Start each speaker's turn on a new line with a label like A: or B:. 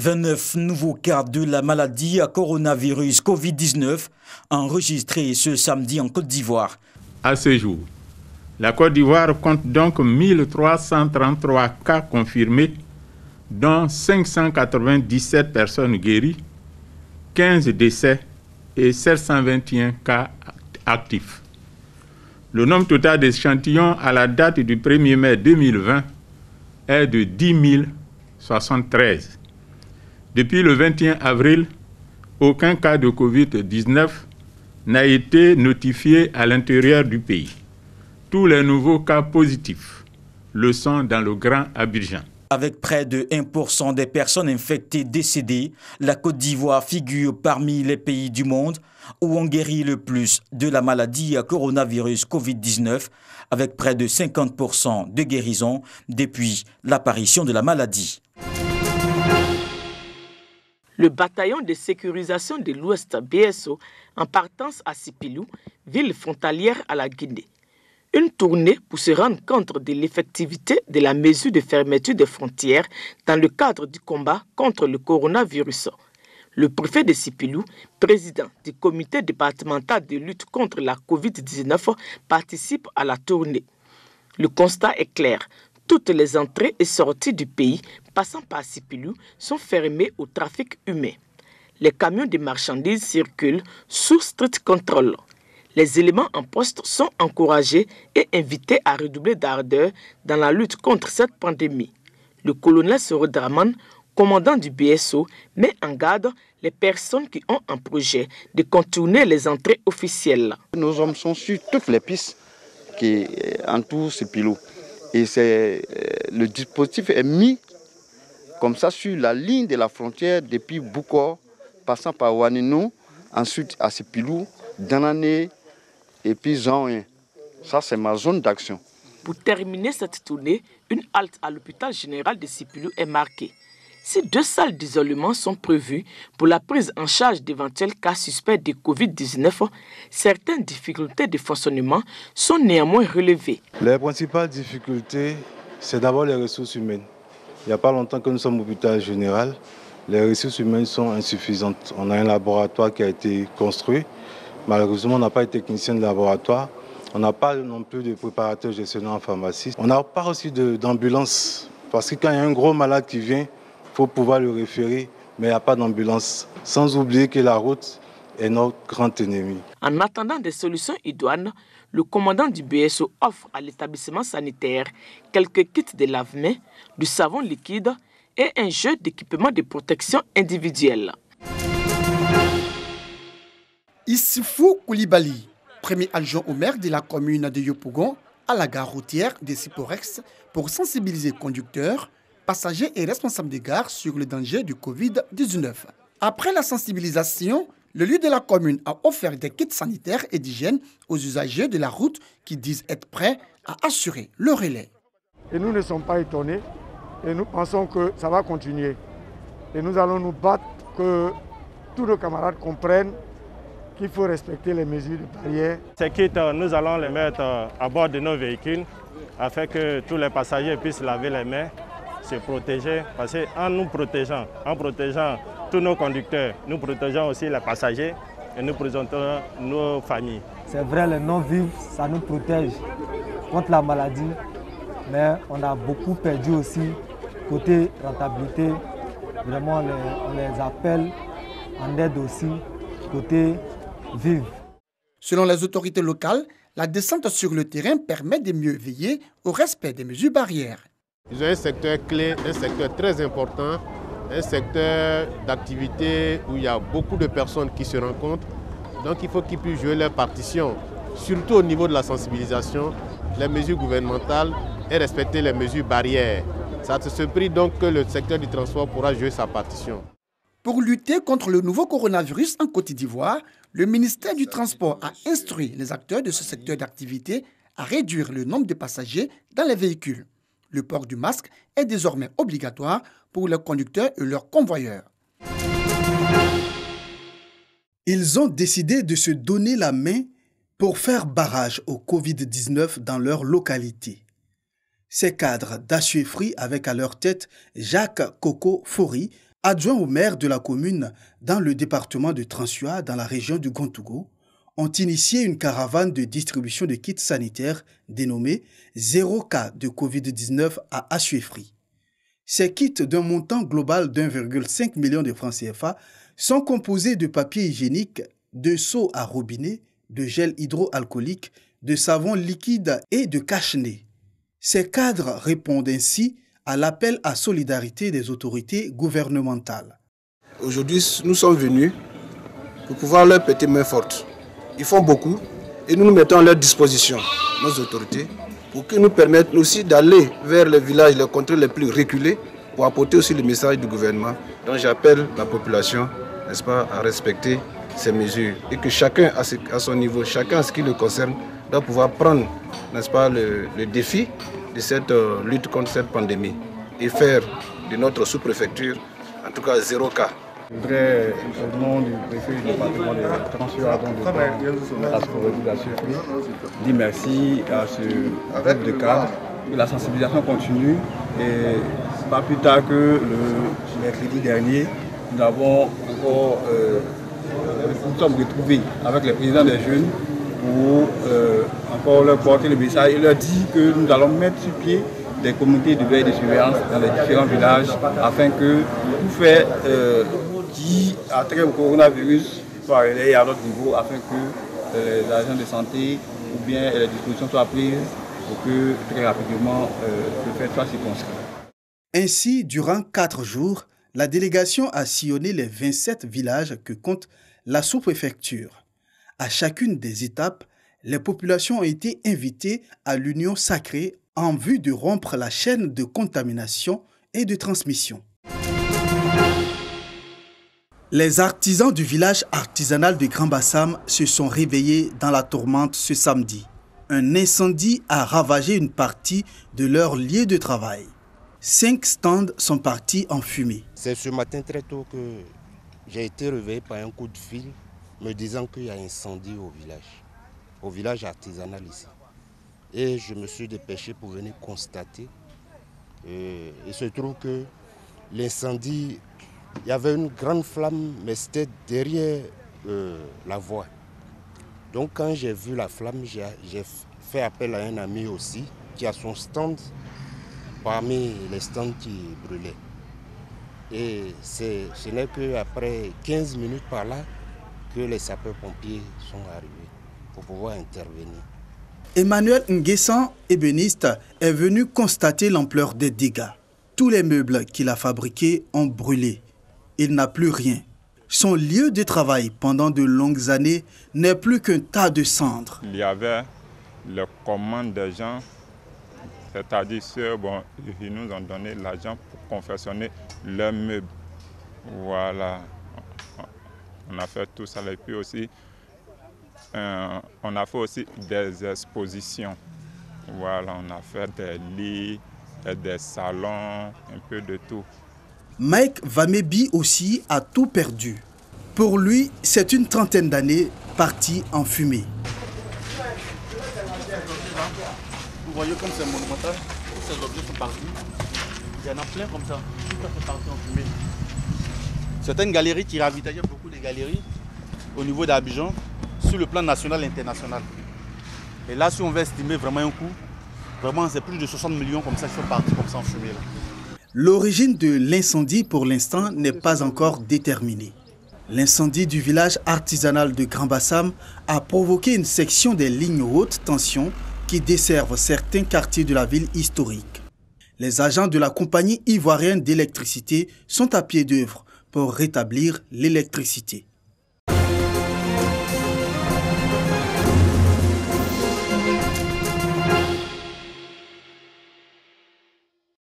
A: 29 nouveaux cas de la maladie à coronavirus Covid-19 enregistrés ce samedi en Côte d'Ivoire.
B: À ce jour, la Côte d'Ivoire compte donc 1333 cas confirmés, dont 597 personnes guéries, 15 décès et 721 cas actifs. Le nombre total d'échantillons à la date du 1er mai 2020 est de 10 073. Depuis le 21 avril, aucun cas de Covid-19 n'a été notifié à l'intérieur du pays. Tous les nouveaux cas positifs le sont dans le Grand Abidjan.
A: Avec près de 1% des personnes infectées décédées, la Côte d'Ivoire figure parmi les pays du monde où on guérit le plus de la maladie à coronavirus Covid-19, avec près de 50% de guérison depuis l'apparition de la maladie.
C: Le bataillon de sécurisation de l'Ouest BSO en partance à Sipilou, ville frontalière à la Guinée. Une tournée pour se rendre compte de l'effectivité de la mesure de fermeture des frontières dans le cadre du combat contre le coronavirus. Le préfet de Sipilou, président du comité départemental de lutte contre la COVID-19, participe à la tournée. Le constat est clair. Toutes les entrées et sorties du pays passant par Sipilou sont fermées au trafic humain. Les camions de marchandises circulent sous strict contrôle. Les éléments en poste sont encouragés et invités à redoubler d'ardeur dans la lutte contre cette pandémie. Le colonel Soro Draman, commandant du BSO, met en garde les personnes qui ont un projet de contourner les entrées officielles.
D: Nos hommes sont sur toutes les pistes qui entourent Sipilou. Et le dispositif est mis comme ça sur la ligne de la frontière depuis Boukor, passant par Waninou, ensuite à Sipilou, Danané et puis Zanouin. Ça, c'est ma zone d'action.
C: Pour terminer cette tournée, une halte à l'hôpital général de Sipilou est marquée. Ces 2 salles d'isolement sont prévues pour la prise en charge d'éventuels cas suspects de Covid-19. Certaines difficultés de fonctionnement sont néanmoins relevées.
E: Les principales difficultés, c'est d'abord les ressources humaines. Il n'y a pas longtemps que nous sommes au hôpital général. Les ressources humaines sont insuffisantes. On a un laboratoire qui a été construit. Malheureusement, on n'a pas de technicien de laboratoire. On n'a pas non plus de préparateur gestionnaire en pharmacie. On n'a pas aussi d'ambulance. Parce que quand il y a un gros malade qui vient, il faut pouvoir le référer, mais il n'y a pas d'ambulance. Sans oublier que la route est notre grand ennemi.
C: En attendant des solutions idoines, le commandant du BSO offre à l'établissement sanitaire quelques kits de lave-mains, du savon liquide et un jeu d'équipement de protection individuelle.
F: Issifou Koulibaly, premier adjoint au maire de la commune de Yopougon, à la gare routière de Siporex pour sensibiliser conducteurs, passagers et responsables de gare sur le danger du Covid-19. Après la sensibilisation, le lieu de la commune a offert des kits sanitaires et d'hygiène aux usagers de la route qui disent être prêts à assurer le relais.
G: Et nous ne sommes pas étonnés et nous pensons que ça va continuer. Et nous allons nous battre que tous nos camarades comprennent qu'il faut respecter les mesures de barrière.
H: Ces kits, nous allons les mettre à bord de nos véhicules afin que tous les passagers puissent laver les mains, se protéger. Parce qu'en nous protégeant, en protégeant tous nos conducteurs, nous protégeons aussi les passagers et nous présentons nos familles.
I: C'est vrai, les non-vivres, ça nous protège contre la maladie, mais on a beaucoup perdu aussi côté rentabilité. Vraiment, on les appelle en aide aussi côté vivre.
F: Selon les autorités locales, la descente sur le terrain permet de mieux veiller au respect des mesures barrières.
J: Ils ont un secteur clé, un secteur très important, un secteur d'activité où il y a beaucoup de personnes qui se rencontrent. Donc il faut qu'ils puissent jouer leur partition, surtout au niveau de la sensibilisation, les mesures gouvernementales et respecter les mesures barrières. Ça se prie donc que le secteur du transport pourra jouer sa partition.
F: Pour lutter contre le nouveau coronavirus en Côte d'Ivoire, le ministère du Transport a instruit les acteurs de ce secteur d'activité à réduire le nombre de passagers dans les véhicules. Le port du masque est désormais obligatoire pour les conducteurs et leurs convoyeurs.
K: Ils ont décidé de se donner la main pour faire barrage au Covid-19 dans leur localité. Ces cadres d'Achuefri avec à leur tête Jacques Coco Fori Adjoints au maire de la commune dans le département de Transua, dans la région du Gontougo, ont initié une caravane de distribution de kits sanitaires dénommée 0 cas de Covid-19 à Assuéfri. Ces kits d'un montant global d'1,5 million de francs CFA sont composés de papier hygiénique, de seaux à robinet, de gel hydroalcoolique, de savon liquide et de cache-nez. Ces cadres répondent ainsi à l'appel à solidarité des autorités gouvernementales.
L: Aujourd'hui, nous sommes venus pour pouvoir leur prêter main forte. Ils font beaucoup et nous nous mettons à leur disposition, nos autorités, pour qu'ils nous permettent aussi d'aller vers les villages, les contrées les plus reculées, pour apporter aussi le message du gouvernement. Donc j'appelle la population, n'est-ce pas, à respecter ces mesures et que chacun à son niveau, chacun à ce qui le concerne, doit pouvoir prendre, n'est-ce pas, le défi de cette lutte contre cette pandémie et faire de notre sous-préfecture, en tout cas 0 cas.
M: Je voudrais, au nom du préfet du département de Transua, dire merci à ce groupe de cadres. La sensibilisation continue et pas plus tard que le mercredi dernier, nous sommes retrouvés avec les présidents des jeunes pour encore leur porter le message et leur dire que nous allons mettre sur pied des communautés de veille et de surveillance dans les différents villages afin que tout fait qui a trait au coronavirus soit relayé à notre niveau afin que les agents de santé ou bien les dispositions soient prises pour que très rapidement le fait soit circonscrit.
K: Ainsi, durant 4 jours, la délégation a sillonné les 27 villages que compte la sous-préfecture. À chacune des étapes, les populations ont été invitées à l'union sacrée en vue de rompre la chaîne de contamination et de transmission. Les artisans du village artisanal de Grand Bassam se sont réveillés dans la tourmente ce samedi. Un incendie a ravagé une partie de leur lieu de travail. 5 stands sont partis en fumée.
N: C'est ce matin très tôt que j'ai été réveillé par un coup de fil me disant qu'il y a un incendie au village artisanal ici. Et je me suis dépêché pour venir constater. Et il se trouve que l'incendie, il y avait une grande flamme, mais c'était derrière la voie. Donc quand j'ai vu la flamme, j'ai fait appel à un ami aussi qui a son stand parmi les stands qui brûlaient. Et ce n'est qu'après 15 minutes par là que les sapeurs-pompiers sont arrivés pour pouvoir intervenir.
K: Emmanuel Nguessan, ébéniste, est venu constater l'ampleur des dégâts. Tous les meubles qu'il a fabriqués ont brûlé. Il n'a plus rien. Son lieu de travail pendant de longues années n'est plus qu'un tas de cendres.
B: Il y avait les commandes des gens, c'est-à-dire ceux qui nous ont donné l'argent pour confectionner leurs meubles. Voilà. On a fait tout ça et puis aussi on a fait aussi des expositions. Voilà, on a fait des lits, des salons, un peu de tout.
K: Mike Vamebi aussi a tout perdu. Pour lui, c'est une trentaine d'années partie en fumée.
O: Vous voyez comme c'est monumental, tous ces objets sont partis. Il y en a plein comme ça, tout ça c'est parti en fumée. C'est une galerie qui ravitaillait beaucoup de galeries au niveau d'Abidjan, sur le plan national et international. Et là, si on veut estimer vraiment un coût, vraiment c'est plus de 60 millions comme ça qui sont partis comme ça en fumée.
K: L'origine de l'incendie pour l'instant n'est pas encore déterminée. L'incendie du village artisanal de Grand Bassam a provoqué une section des lignes haute tension qui desservent certains quartiers de la ville historique. Les agents de la compagnie ivoirienne d'électricité sont à pied d'œuvre pour rétablir l'électricité.